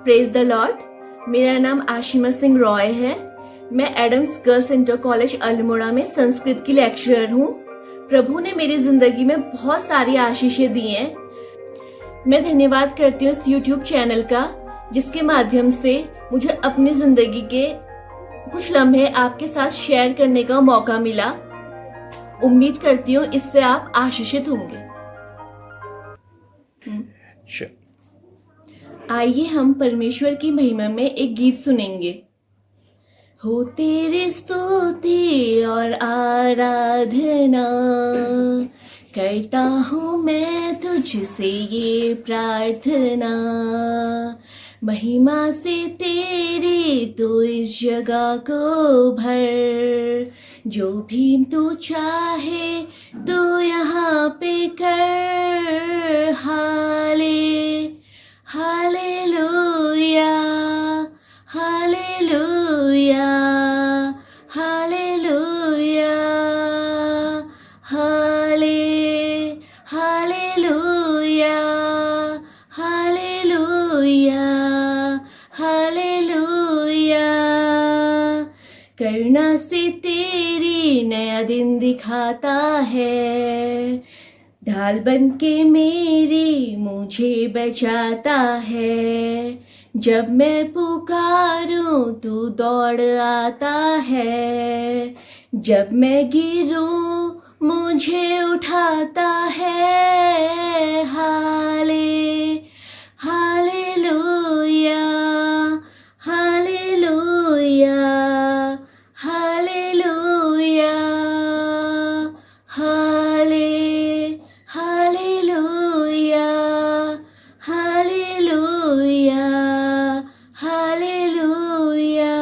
Praise the Lord. मेरा नाम आशिमा सिंह रॉय है। मैं Adams girls inter college Almora में संस्कृत की लेक्चरर हूँ। प्रभु ने मेरी जिंदगी में बहुत सारी आशीषें दी हैं। मैं धन्यवाद करती हूँ इस YouTube चैनल का, जिसके माध्यम से मुझे अपनी जिंदगी के कुछ लम्हे आपके साथ शेयर करने का मौका मिला। उम्मीद करती हूँ इससे आप आशीषित होंगे। आइए हम परमेश्वर की महिमा में एक गीत सुनेंगे। हो तेरी स्तुति और आराधना करता हूँ मैं तुझसे ये प्रार्थना, महिमा से तेरी तो इस जगह को भर, जो भी तू चाहे तो यहाँ पे कर। Hallelujah hallelujah hallelujah hallelujah hallelujah hallelujah. करुणा से तेरी नया दिन दिखाता है, ढाल बन के मेरी मुझे बचाता है। जब मैं पुकारूं तू दौड़ आता है, जब मैं गिरूं मुझे उठाता है। Hallelujah hallelujah hallelujah hallelujah hallelujah hallelujah.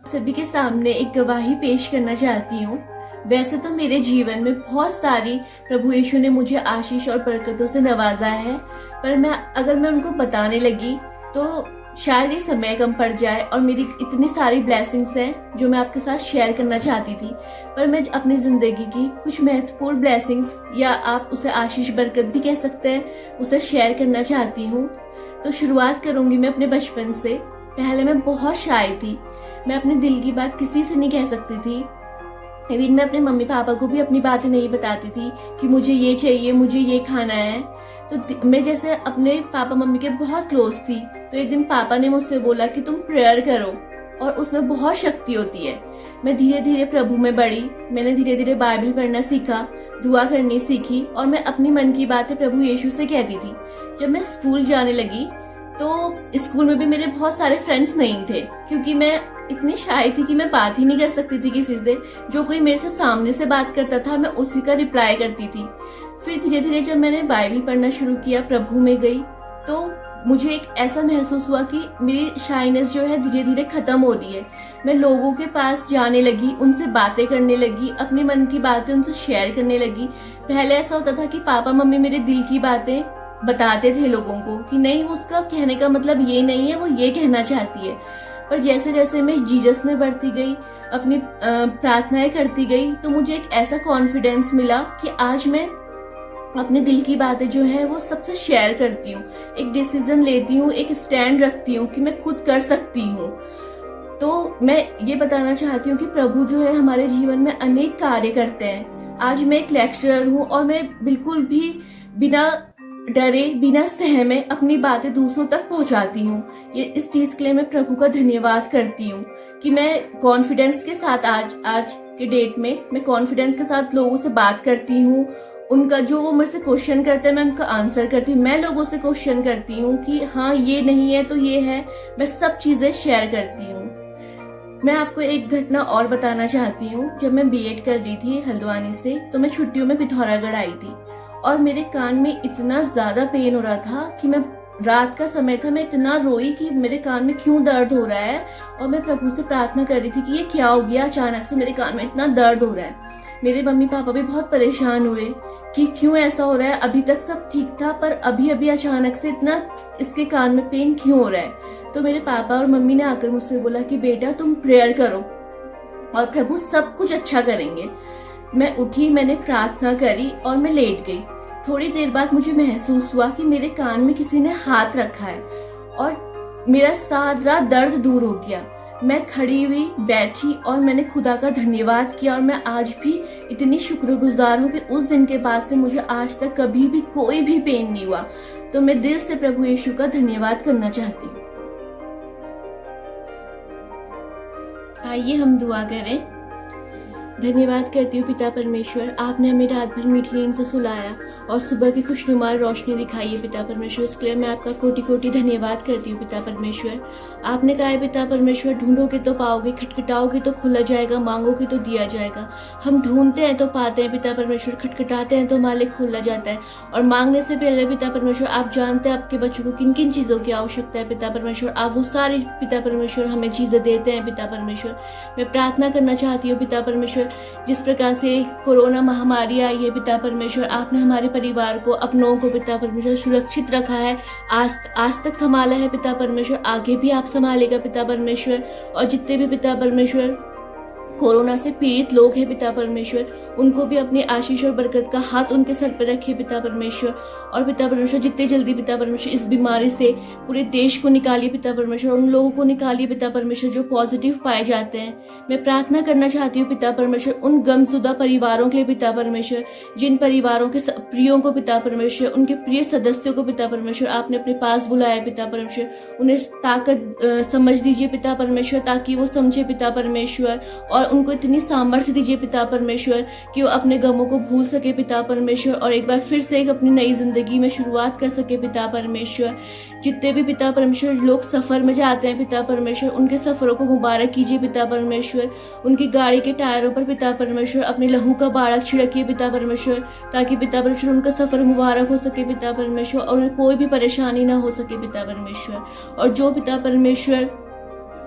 सभी के सामने एक गवाही पेश करना चाहती हूँ। वैसे तो मेरे जीवन में बहुत सारी प्रभु यीशु ने मुझे आशीष और बरकतों से नवाजा है, पर अगर मैं उनको बताने लगी तो शायद ये समय कम पड़ जाए, और मेरी इतनी सारी ब्लेसिंग्स हैं जो मैं आपके साथ शेयर करना चाहती थी। पर मैं अपनी जिंदगी की कुछ महत्वपूर्ण ब्लेसिंग्स, या आप उसे आशीष बरकत भी कह सकते हैं, उसे शेयर करना चाहती हूँ। तो शुरुआत करूंगी मैं अपने बचपन से। पहले मैं बहुत शाय थी। मैं अपने दिल की बात किसी से नहीं कह सकती थी। इवन मैं अपने मम्मी पापा को भी अपनी बातें नहीं बताती थी कि मुझे ये चाहिए, मुझे ये खाना है। तो मैं जैसे अपने पापा मम्मी के बहुत क्लोज थी। तो एक दिन पापा ने मुझसे बोला कि तुम प्रेयर करो, और उसमें बहुत शक्ति होती है। मैं धीरे धीरे प्रभु में बढ़ी। मैंने धीरे धीरे बाइबल पढ़ना सीखा, दुआ करनी सीखी, और मैं अपनी मन की बातें प्रभु यीशु से कहती थी। जब मैं स्कूल जाने लगी तो स्कूल में भी मेरे बहुत सारे फ्रेंड्स नहीं थे, क्योंकि मैं इतनी शाय थी कि मैं बात ही नहीं कर सकती थी किसी से। जो कोई मेरे से सामने से बात करता था मैं उसी का रिप्लाई करती थी। फिर धीरे धीरे जब मैंने बाइबल पढ़ना शुरू किया, प्रभु में गई, तो मुझे एक ऐसा महसूस हुआ कि मेरी शाइनेस जो है धीरे धीरे खत्म हो रही है। मैं लोगों के पास जाने लगी, उनसे बातें करने लगी, अपने मन की बातें उनसे शेयर करने लगी। पहले ऐसा होता था कि पापा मम्मी मेरे दिल की बातें बताते थे लोगों को कि नहीं, उसका कहने का मतलब ये नहीं है, वो ये कहना चाहती है। पर जैसे जैसे मैं जीसस में बढ़ती गई, अपनी प्रार्थनाएं करती गई, तो मुझे एक ऐसा कॉन्फिडेंस मिला कि आज मैं अपने दिल की बातें जो है वो सबसे शेयर करती हूँ। एक डिसीजन लेती हूँ, एक स्टैंड रखती हूँ कि मैं खुद कर सकती हूँ। तो मैं ये बताना चाहती हूँ कि प्रभु जो है हमारे जीवन में अनेक कार्य करते हैं। आज मैं एक लेक्चरर हूँ, और मैं बिल्कुल भी बिना डरे, बिना सहमे अपनी बातें दूसरों तक पहुंचाती हूँ। ये इस चीज के लिए मैं प्रभु का धन्यवाद करती हूँ कि मैं कॉन्फिडेंस के साथ आज के डेट में मैं कॉन्फिडेंस के साथ लोगों से बात करती हूँ। उनका जो वो मुझसे क्वेश्चन करते हैं मैं उनका आंसर करती हूँ। मैं लोगों से क्वेश्चन करती हूँ कि हाँ ये नहीं है तो ये है। मैं सब चीजें शेयर करती हूँ। मैं आपको एक घटना और बताना चाहती हूँ। जब मैं बीएड कर रही थी हल्द्वानी से, तो मैं छुट्टियों में पिथौरागढ़ आई थी, और मेरे कान में इतना ज्यादा पेन हो रहा था कि मैं रात का समय था, मैं इतना रोई कि मेरे कान में क्यों दर्द हो रहा है। और मैं प्रभु से प्रार्थना कर रही थी कि ये क्या हो गया, अचानक से मेरे कान में इतना दर्द हो रहा है। मेरे मम्मी पापा भी बहुत परेशान हुए कि क्यों ऐसा हो रहा है, अभी तक सब ठीक था पर अभी अभी अचानक से इतना इसके कान में पेन क्यों हो रहा है। तो मेरे पापा और मम्मी ने आकर मुझसे बोला कि बेटा तुम प्रेयर करो और प्रभु सब कुछ अच्छा करेंगे। मैं उठी, मैंने प्रार्थना करी और मैं लेट गई। थोड़ी देर बाद मुझे महसूस हुआ कि मेरे कान में किसी ने हाथ रखा है और मेरा सारा दर्द दूर हो गया। मैं खड़ी हुई, बैठी और मैंने खुदा का धन्यवाद किया और मैं आज भी इतनी शुक्रगुजार हूँ कि उस दिन के बाद से मुझे आज तक कभी भी कोई भी पेन नहीं हुआ। तो मैं दिल से प्रभु यीशु का धन्यवाद करना चाहती हूँ। आइए हम दुआ करें। धन्यवाद करती हूँ पिता परमेश्वर, आपने हमें रात भर मीठी नींद से सुलाया और सुबह की खुशनुमा रोशनी दिखाई है पिता परमेश्वर। उसके लिए मैं आपका कोटि कोटि धन्यवाद करती हूँ पिता परमेश्वर। आपने कहा है पिता परमेश्वर, ढूंढोगे तो पाओगे, खटखटाओगे तो खुला जाएगा, मांगोगे तो दिया जाएगा। हम ढूंढते हैं तो पाते हैं पिता परमेश्वर, खटखटाते हैं तो मालिक खोला जाता है। और मांगने से पहले पिता परमेश्वर आप जानते हैं आपके बच्चों को किन किन चीज़ों की आवश्यकता है पिता परमेश्वर। आप वो सारी पिता परमेश्वर हमें चीज़ें देते हैं पिता परमेश्वर। मैं प्रार्थना करना चाहती हूँ पिता परमेश्वर, जिस प्रकार से कोरोना महामारी आई है पिता परमेश्वर, आपने हमारे परिवार को, अपनों को पिता परमेश्वर सुरक्षित रखा है, आज तक संभाला है पिता परमेश्वर, आगे भी आप संभालेगा पिता परमेश्वर। और जितने भी पिता परमेश्वर कोरोना से पीड़ित लोग हैं पिता परमेश्वर, उनको भी अपनी आशीष और बरकत का हाथ उनके सर पर रखिए पिता परमेश्वर। और पिता परमेश्वर जितने जल्दी पिता परमेश्वर इस बीमारी से पूरे देश को निकालिए पिता परमेश्वर, उन लोगों को निकालिए पिता परमेश्वर जो पॉजिटिव पाए जाते हैं। मैं प्रार्थना करना चाहती हूँ पिता परमेश्वर उन गमशुदा परिवारों के लिए पिता परमेश्वर, जिन परिवारों के प्रियों को पिता परमेश्वर, उनके प्रिय सदस्यों को पिता परमेश्वर आपने अपने पास बुलाया पिता परमेश्वर। उन्हें ताकत समझ दीजिए पिता परमेश्वर, ताकि वो समझे पिता परमेश्वर, और उनको इतनी सामर्थ्य दीजिए पिता परमेश्वर कि वो अपने गमों को भूल सके पिता परमेश्वर और एक बार फिर से एक अपनी नई जिंदगी में शुरुआत कर सके पिता परमेश्वर। जितने भी पिता परमेश्वर लोग सफर में जाते हैं पिता परमेश्वर, उनके सफरों को मुबारक कीजिए पिता परमेश्वर। उनकी गाड़ी के टायरों पर पिता परमेश्वर अपने लहू का बाड़क छिड़किए पिता परमेश्वर, ताकि पिता परमेश्वर उनका सफर मुबारक हो सके पिता परमेश्वर और उन्हें कोई भी परेशानी ना हो सके पिता परमेश्वर। और जो पिता परमेश्वर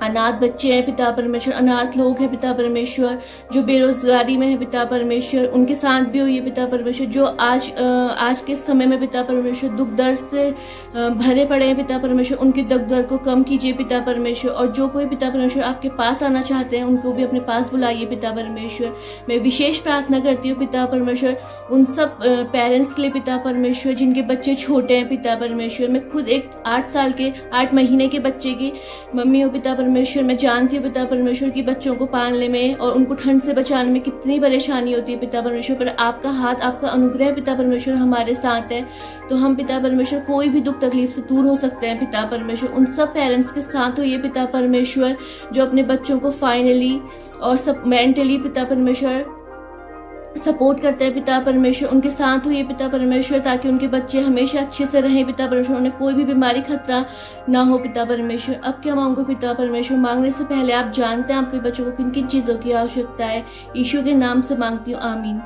अनाथ बच्चे हैं पिता परमेश्वर, अनाथ लोग हैं पिता परमेश्वर, जो बेरोजगारी में है पिता परमेश्वर, उनके साथ भी होइए पिता परमेश्वर। जो आज के समय में पिता परमेश्वर दुख दर्द से भरे पड़े हैं पिता परमेश्वर, उनके दुख दर्द को कम कीजिए पिता परमेश्वर। और जो कोई पिता परमेश्वर आपके पास आना चाहते हैं उनको भी अपने पास बुलाइए पिता परमेश्वर। मैं विशेष प्रार्थना करती हूँ पिता परमेश्वर उन सब पेरेंट्स के लिए पिता परमेश्वर जिनके बच्चे छोटे हैं पिता परमेश्वर। मैं खुद एक 8 महीने के बच्चे की मम्मी हूँ पिता परमेश्वर। मैं जानती हूँ पिता परमेश्वर की बच्चों को पालने में और उनको ठंड से बचाने में कितनी परेशानी होती है पिता परमेश्वर, पर आपका हाथ, आपका अनुग्रह पिता परमेश्वर हमारे साथ है। तो हम पिता परमेश्वर कोई भी दुख तकलीफ से दूर हो सकते हैं पिता परमेश्वर। उन सब पेरेंट्स के साथ हो ये पिता परमेश्वर जो अपने बच्चों को फाइनली और सब मेंटली पिता परमेश्वर सपोर्ट करते हैं पिता परमेश्वर, उनके साथ हुई पिता परमेश्वर, ताकि उनके बच्चे हमेशा अच्छे से रहें पिता परमेश्वर, उन्हें कोई भी बीमारी खतरा ना हो पिता परमेश्वर। अब क्या मांगो पिता परमेश्वर, मांगने से पहले आप जानते हैं आपके बच्चों को किन किन चीज़ों की आवश्यकता है। यीशु के नाम से मांगती हूँ, आमीन।